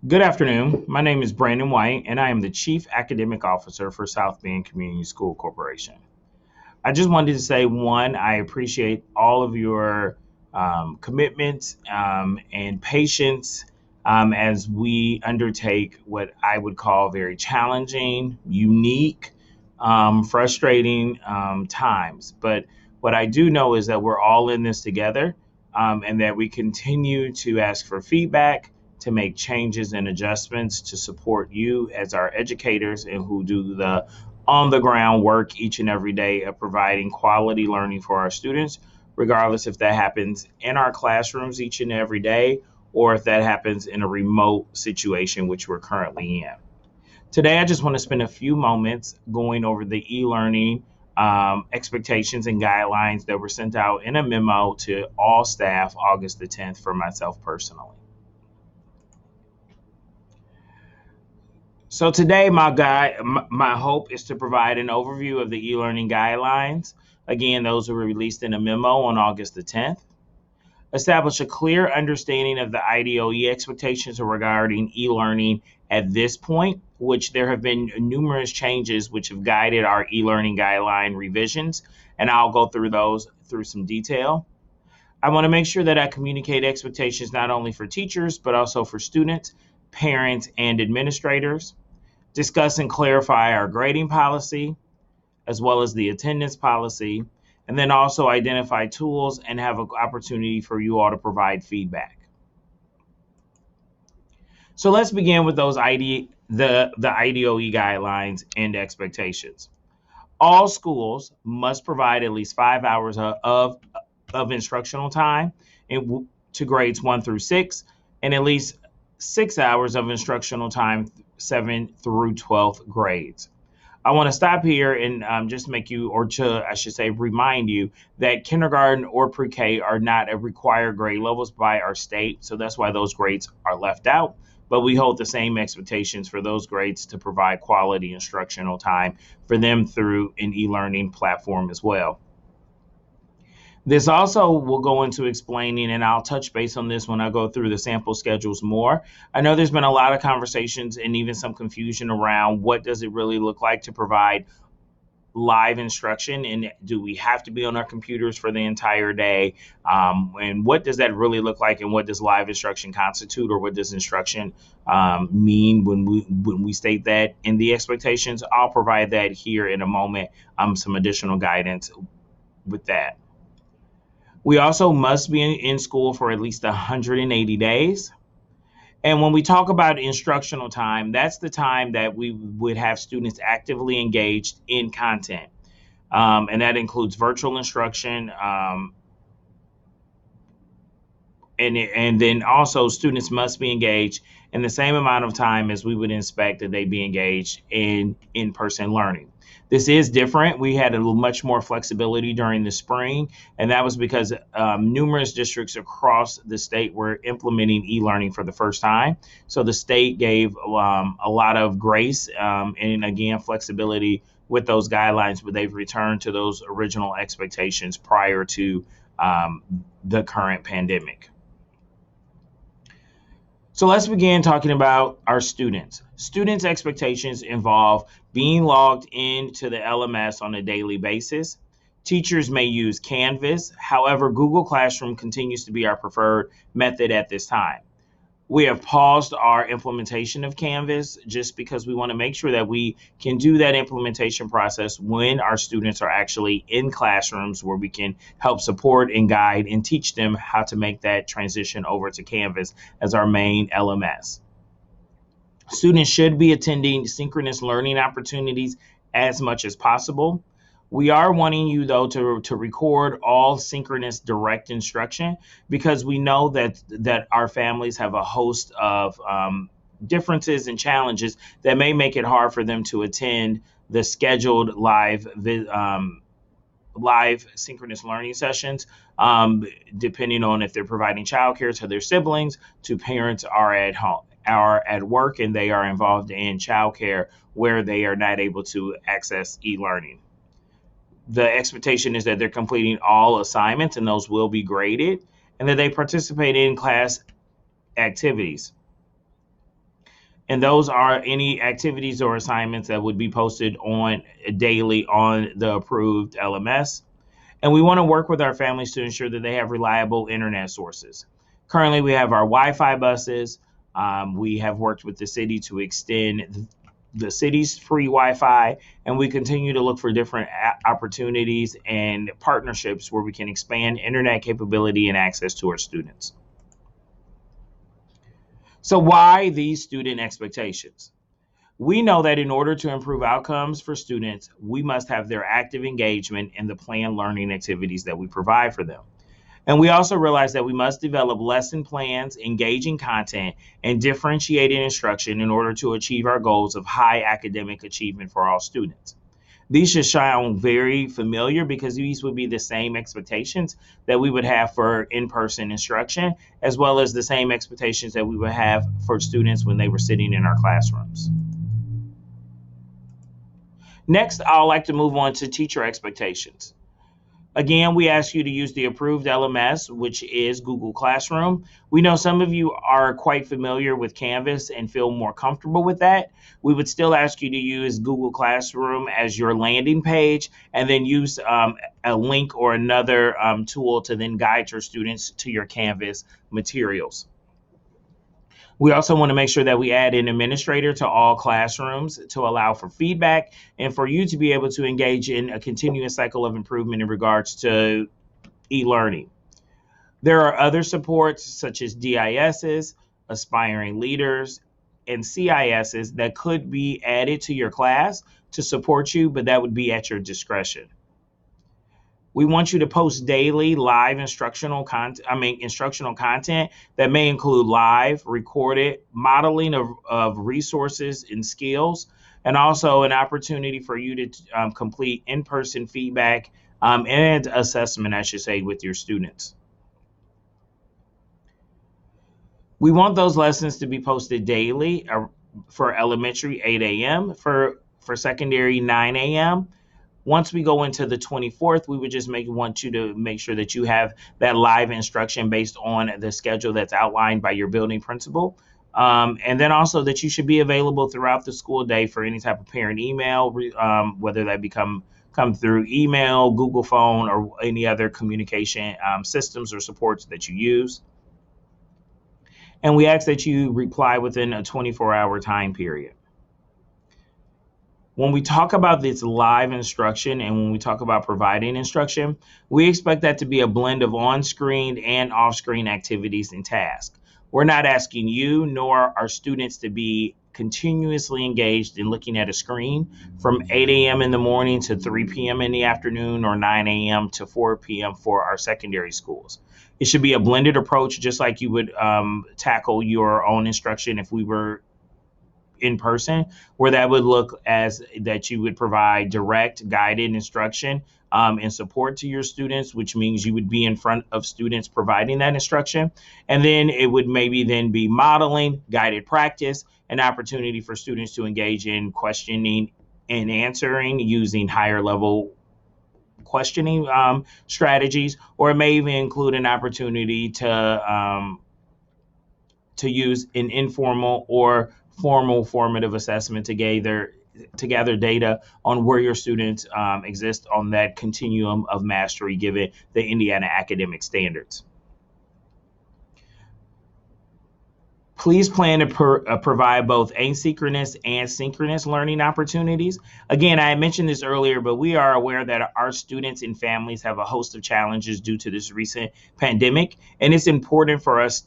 Good afternoon. My name is Brandon White, and I am the Chief Academic Officer for South Bend Community School Corporation. I just wanted to say, one, I appreciate all of your commitment and patience as we undertake what I would call very challenging, unique, frustrating times. But what I do know is that we're all in this together and that we continue to ask for feedback, to make changes and adjustments to support you as our educators and who do the on the ground work each and every day of providing quality learning for our students, regardless if that happens in our classrooms each and every day or if that happens in a remote situation, which we're currently in. Today, I just want to spend a few moments going over the e-learning expectations and guidelines that were sent out in a memo to all staff August the 10th for myself personally. So today, my hope is to provide an overview of the e-learning guidelines. Again, those were released in a memo on August the 10th. Establish a clear understanding of the IDOE expectations regarding e-learning at this point, which there have been numerous changes which have guided our e-learning guideline revisions, and I'll go through those through some detail. I want to make sure that I communicate expectations not only for teachers, but also for students, parents, and administrators. Discuss and clarify our grading policy, as well as the attendance policy, and then also identify tools and have an opportunity for you all to provide feedback. So let's begin with those the IDOE guidelines and expectations. All schools must provide at least 5 hours of instructional time to grades 1 through 6, and at least 6 hours of instructional time 7 through 12th grades. I want to stop here and just make you, or to, I should say, remind you that kindergarten or pre-K are not a required grade levels by our state. So that's why those grades are left out. But we hold the same expectations for those grades to provide quality instructional time for them through an e-learning platform as well. This also will go into explaining, and I'll touch base on this when I go through the sample schedules more. I know there's been a lot of conversations and even some confusion around what does it really look like to provide live instruction, and do we have to be on our computers for the entire day, and what does that really look like, and what does live instruction constitute, or what does instruction mean when we state that in the expectations. I'll provide that here in a moment, some additional guidance with that. We also must be in school for at least 180 days. And when we talk about instructional time, that's the time that we would have students actively engaged in content. And that includes virtual instruction. And then also students must be engaged in the same amount of time as we would expect that they be engaged in in-person learning. This is different. We had a little much more flexibility during the spring, and that was because numerous districts across the state were implementing e-learning for the first time. So the state gave a lot of grace and, again, flexibility with those guidelines, but they've returned to those original expectations prior to the current pandemic. So let's begin talking about our students. Students' expectations involve being logged into the LMS on a daily basis. Teachers may use Canvas. However, Google Classroom continues to be our preferred method at this time. We have paused our implementation of Canvas just because we want to make sure that we can do that implementation process when our students are actually in classrooms, where we can help support and guide and teach them how to make that transition over to Canvas as our main LMS. Students should be attending synchronous learning opportunities as much as possible. We are wanting you, though, to record all synchronous direct instruction, because we know that our families have a host of differences and challenges that may make it hard for them to attend the scheduled live synchronous learning sessions, depending on if they're providing childcare to their siblings, to parents are at home, are at work, and they are involved in childcare where they are not able to access e-learning. The expectation is that they're completing all assignments, and those will be graded, and that they participate in class activities. And those are any activities or assignments that would be posted on daily on the approved LMS. And we want to work with our families to ensure that they have reliable internet sources. Currently, we have our Wi-Fi buses. We have worked with the city to extend the city's free Wi-Fi, and we continue to look for different opportunities and partnerships where we can expand internet capability and access to our students. So why these student expectations? We know that in order to improve outcomes for students, we must have their active engagement in the planned learning activities that we provide for them. And we also realize that we must develop lesson plans, engaging content, and differentiated instruction in order to achieve our goals of high academic achievement for all students. These should sound very familiar because these would be the same expectations that we would have for in-person instruction, as well as the same expectations that we would have for students when they were sitting in our classrooms. Next, I'd like to move on to teacher expectations. Again, we ask you to use the approved LMS, which is Google Classroom. We know some of you are quite familiar with Canvas and feel more comfortable with that. We would still ask you to use Google Classroom as your landing page, and then use a link or another tool to then guide your students to your Canvas materials. We also want to make sure that we add an administrator to all classrooms to allow for feedback and for you to be able to engage in a continuous cycle of improvement in regards to e-learning. There are other supports such as DISs, aspiring leaders, and CISs that could be added to your class to support you, but that would be at your discretion. We want you to post daily live instructional content that may include live, recorded, modeling of resources and skills, and also an opportunity for you to complete in-person feedback and assessment, I should say, with your students. We want those lessons to be posted daily for elementary 8 a.m., for secondary 9 a.m., Once we go into the 24th, we would just want you to make sure that you have that live instruction based on the schedule that's outlined by your building principal. And then also that you should be available throughout the school day for any type of parent email, whether that come through email, Google phone, or any other communication systems or supports that you use. And we ask that you reply within a 24-hour time period. When we talk about this live instruction and when we talk about providing instruction, we expect that to be a blend of on-screen and off-screen activities and tasks. We're not asking you nor our students to be continuously engaged in looking at a screen from 8 a.m. in the morning to 3 p.m. in the afternoon, or 9 a.m. to 4 p.m. for our secondary schools. It should be a blended approach, just like you would tackle your own instruction if we were in person, where that would look as that you would provide direct guided instruction and support to your students, which means you would be in front of students providing that instruction. And then it would maybe then be modeling, guided practice, an opportunity for students to engage in questioning and answering using higher level questioning strategies, or it may even include an opportunity to use an informal or formal formative assessment to gather data on where your students exist on that continuum of mastery given the Indiana academic standards. Please plan to provide both asynchronous and synchronous learning opportunities. Again, I mentioned this earlier, but we are aware that our students and families have a host of challenges due to this recent pandemic, and it's important for us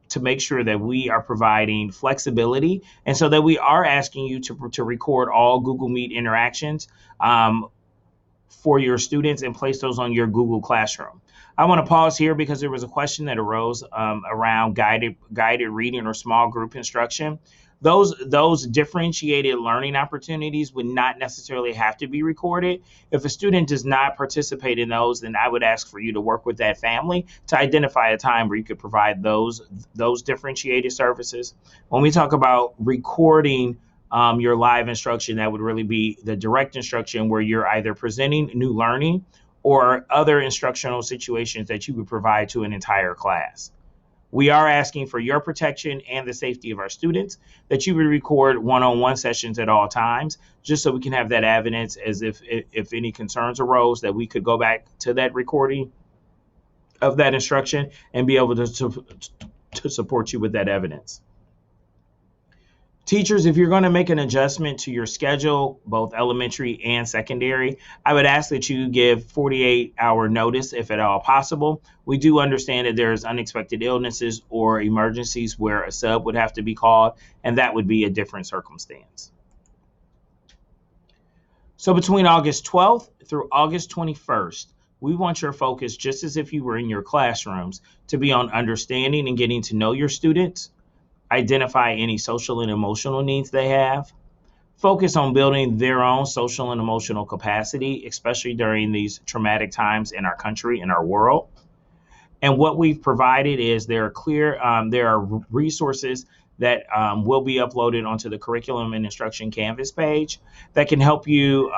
to make sure that we are providing flexibility, and so that we are asking you to record all Google Meet interactions for your students and place those on your Google Classroom. I want to pause here because there was a question that arose around guided reading or small group instruction. Those differentiated learning opportunities would not necessarily have to be recorded. If a student does not participate in those, then I would ask for you to work with that family to identify a time where you could provide those differentiated services. When we talk about recording your live instruction, that would really be the direct instruction where you're either presenting new learning or other instructional situations that you would provide to an entire class. We are asking for your protection and the safety of our students, that you would record one-on-one sessions at all times, just so we can have that evidence as if any concerns arose, that we could go back to that recording of that instruction and be able to support you with that evidence. Teachers, if you're going to make an adjustment to your schedule, both elementary and secondary, I would ask that you give 48-hour notice if at all possible. We do understand that there's unexpected illnesses or emergencies where a sub would have to be called, and that would be a different circumstance. So between August 12th through August 21st, we want your focus, just as if you were in your classrooms, to be on understanding and getting to know your students, identify any social and emotional needs they have, focus on building their own social and emotional capacity, especially during these traumatic times in our country and our world. And what we've provided is there are resources that will be uploaded onto the Curriculum and Instruction Canvas page that can help you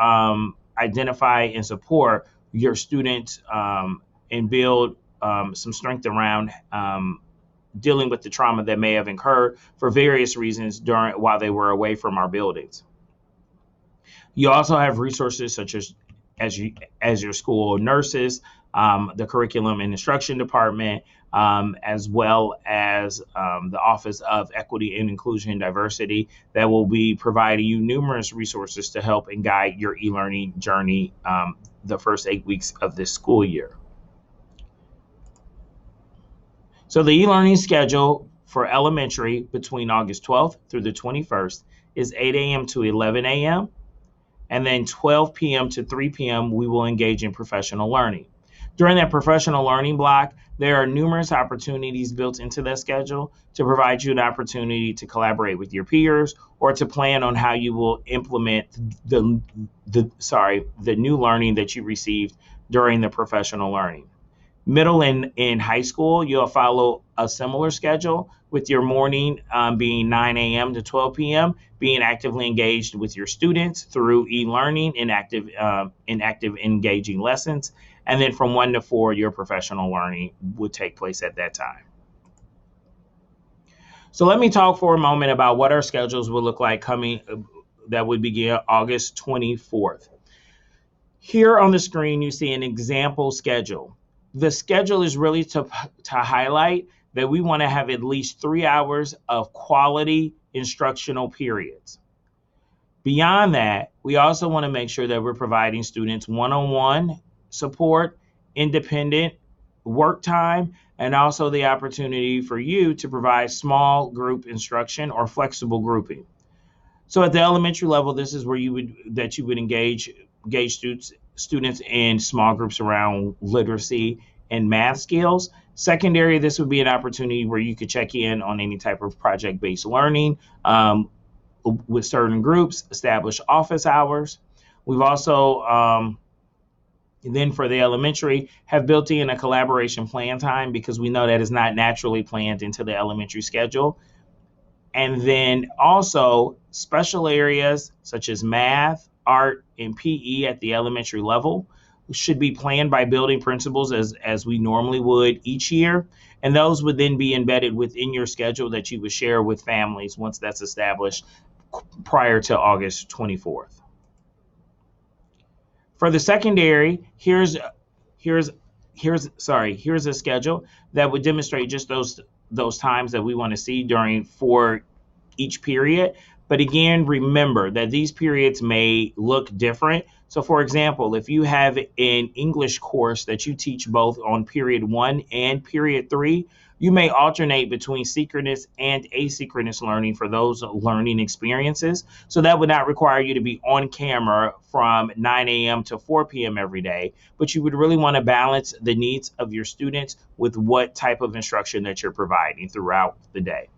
identify and support your students and build some strength around dealing with the trauma that may have incurred for various reasons while they were away from our buildings. You also have resources such as your school nurses, the Curriculum and Instruction Department, as well as the Office of Equity and Inclusion and Diversity, that will be providing you numerous resources to help and guide your e-learning journey the first 8 weeks of this school year. So the e-learning schedule for elementary between August 12th through the 21st is 8 a.m. to 11 a.m. And then 12 p.m. to 3 p.m. we will engage in professional learning. During that professional learning block, there are numerous opportunities built into that schedule to provide you an opportunity to collaborate with your peers or to plan on how you will implement the new learning that you received during the professional learning. Middle and in high school, you'll follow a similar schedule, with your morning being 9 a.m. to 12 p.m., being actively engaged with your students through e-learning and active engaging lessons. And then from 1 to 4, your professional learning would take place at that time. So let me talk for a moment about what our schedules will look like that would begin August 24th. Here on the screen, you see an example schedule. The schedule is really to highlight that we want to have at least 3 hours of quality instructional periods. Beyond that, we also want to make sure that we're providing students one-on-one support, independent work time, and also the opportunity for you to provide small group instruction or flexible grouping. So at the elementary level, this is where you would engage students in small groups around literacy and math skills. Secondary, this would be an opportunity where you could check in on any type of project-based learning with certain groups, establish office hours. We've also, then for the elementary, have built in a collaboration plan time, because we know that is not naturally planned into the elementary schedule. And then also special areas such as math, art, and PE at the elementary level should be planned by building principals as we normally would each year. And those would then be embedded within your schedule that you would share with families once that's established prior to August 24th. For the secondary, here's a schedule that would demonstrate just those times that we want to see for each period. But again, remember that these periods may look different. So for example, if you have an English course that you teach both on period 1 and period 3, you may alternate between synchronous and asynchronous learning for those learning experiences. So that would not require you to be on camera from 9 a.m. to 4 p.m. every day, but you would really want to balance the needs of your students with what type of instruction that you're providing throughout the day.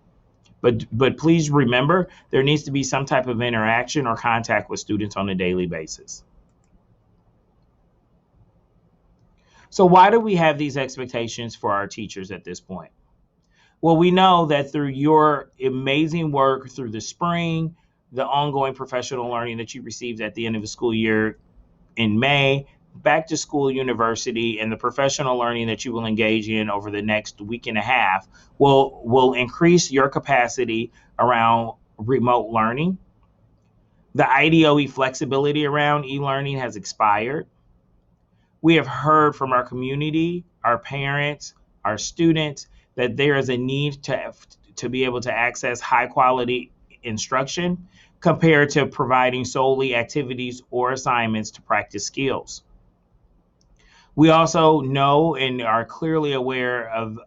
But please remember, there needs to be some type of interaction or contact with students on a daily basis. So why do we have these expectations for our teachers at this point? Well, we know that through your amazing work through the spring, the ongoing professional learning that you received at the end of the school year in May, back to school university and the professional learning that you will engage in over the next week and a half will increase your capacity around remote learning. The IDOE flexibility around e-learning has expired. We have heard from our community, our parents, our students, that there is a need to be able to access high quality instruction compared to providing solely activities or assignments to practice skills. We also know and are clearly aware of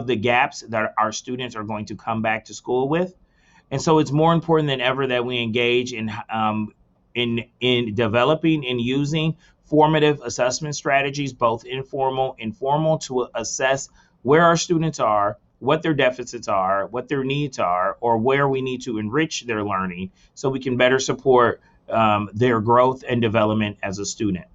the gaps that our students are going to come back to school with. And so it's more important than ever that we engage in developing and using formative assessment strategies, both informal and formal, to assess where our students are, what their deficits are, what their needs are, or where we need to enrich their learning so we can better support their growth and development as a student.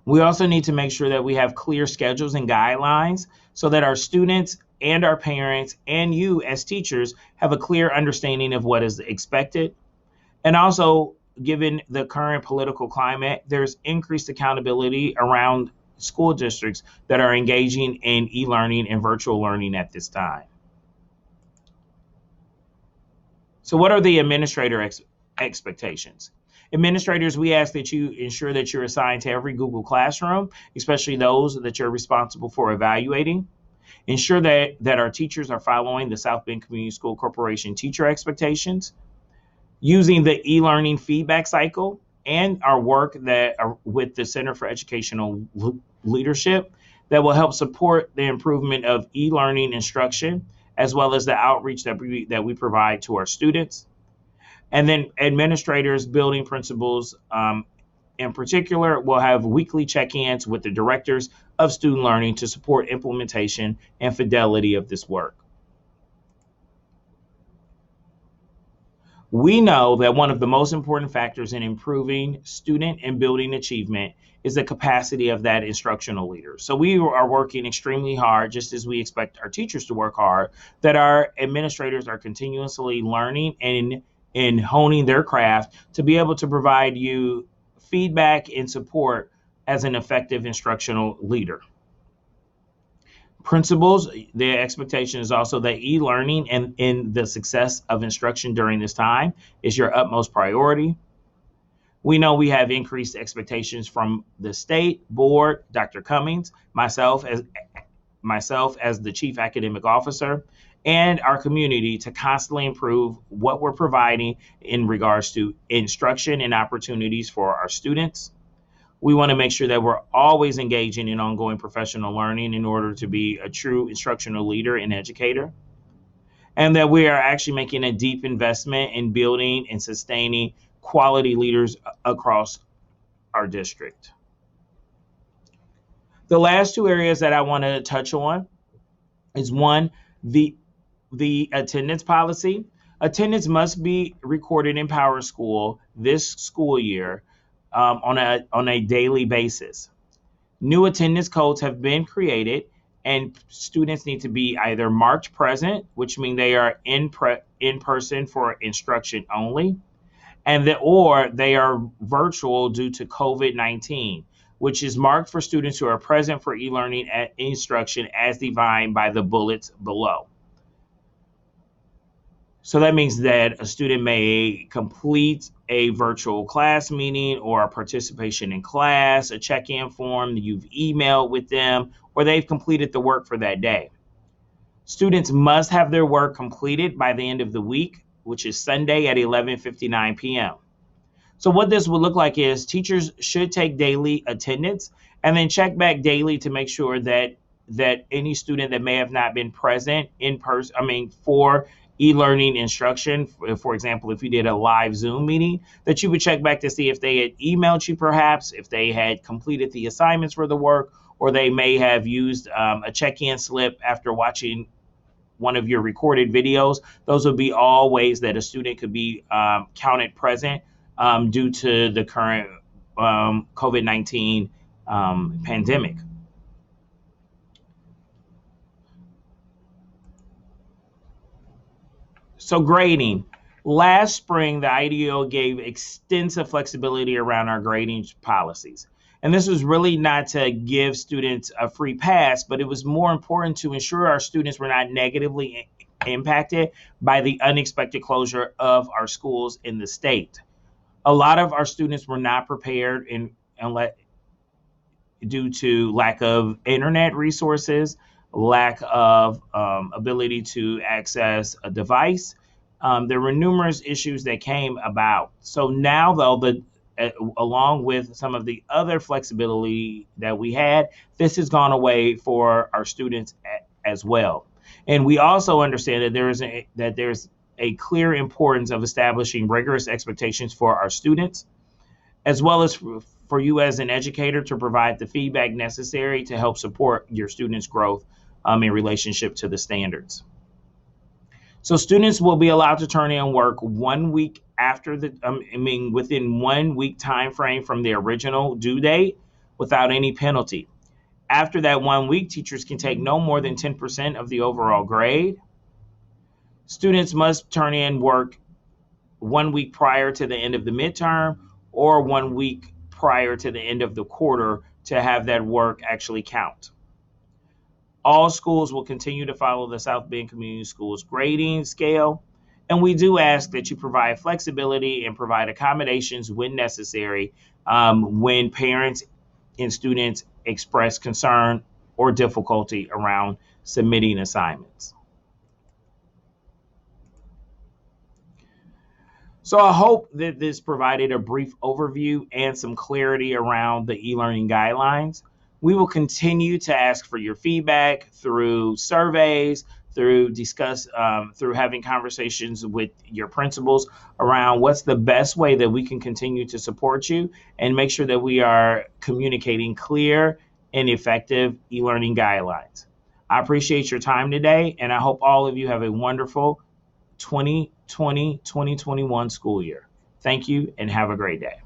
We also need to make sure that we have clear schedules and guidelines so that our students and our parents and you as teachers have a clear understanding of what is expected. And also, given the current political climate, there's increased accountability around school districts that are engaging in e-learning and virtual learning at this time. So what are the administrator expectations? Administrators, we ask that you ensure that you're assigned to every Google Classroom, especially those that you're responsible for evaluating. Ensure that our teachers are following the South Bend Community School Corporation teacher expectations, using the e-learning feedback cycle and our work with the Center for Educational Leadership that will help support the improvement of e-learning instruction, as well as the outreach that we provide to our students. And then administrators, building principals in particular, will have weekly check-ins with the directors of student learning to support implementation and fidelity of this work. We know that one of the most important factors in improving student and building achievement is the capacity of that instructional leader. So we are working extremely hard, just as we expect our teachers to work hard, that our administrators are continuously learning and honing their craft to be able to provide you feedback and support as an effective instructional leader. Principals, the expectation is also that e-learning and in the success of instruction during this time is your utmost priority. We know we have increased expectations from the state board, Dr. Cummings, myself as the chief academic officer, and our community to constantly improve what we're providing in regards to instruction and opportunities for our students. We want to make sure that we're always engaging in ongoing professional learning in order to be a true instructional leader and educator, and that we are actually making a deep investment in building and sustaining quality leaders across our district. The last two areas that I want to touch on is one, the attendance policy. Attendance must be recorded in PowerSchool this school year on a daily basis. New attendance codes have been created, and students need to be either marked present, which means they are in person for instruction only, or they are virtual due to COVID-19, which is marked for students who are present for e-learning instruction as defined by the bullets below. So that means that a student may complete a virtual class meeting or a participation in class, a check-in form that you've emailed with them, or they've completed the work for that day. Students must have their work completed by the end of the week, which is Sunday at 11:59 p.m. So what this would look like is teachers should take daily attendance and then check back daily to make sure that any student that may have not been present in person, for e-learning instruction, for example, if you did a live Zoom meeting, that you would check back to see if they had emailed you, perhaps, if they had completed the assignments for the work, or they may have used a check-in slip after watching one of your recorded videos. Those would be all ways that a student could be counted present due to the current COVID-19 pandemic. So grading. Last spring, the IDOE gave extensive flexibility around our grading policies. And this was really not to give students a free pass, but it was more important to ensure our students were not negatively impacted by the unexpected closure of our schools in the state. A lot of our students were not prepared due to lack of internet resources, lack of ability to access a device. There were numerous issues that came about. So now, though, along with some of the other flexibility that we had, this has gone away for our students as well. And we also understand that there's a clear importance of establishing rigorous expectations for our students, as well as for you as an educator to provide the feedback necessary to help support your students' growth in relationship to the standards. So students will be allowed to turn in work 1 week after within 1 week time frame from the original due date without any penalty. After that 1 week, teachers can take no more than 10% of the overall grade. Students must turn in work 1 week prior to the end of the midterm or 1 week prior to the end of the quarter to have that work actually count. All schools will continue to follow the South Bend Community Schools grading scale, and we do ask that you provide flexibility and provide accommodations when necessary when parents and students express concern or difficulty around submitting assignments. So I hope that this provided a brief overview and some clarity around the e-learning guidelines. We will continue to ask for your feedback through surveys, through having conversations with your principals around what's the best way that we can continue to support you and make sure that we are communicating clear and effective e-learning guidelines. I appreciate your time today, and I hope all of you have a wonderful 2020-2021 school year. Thank you and have a great day.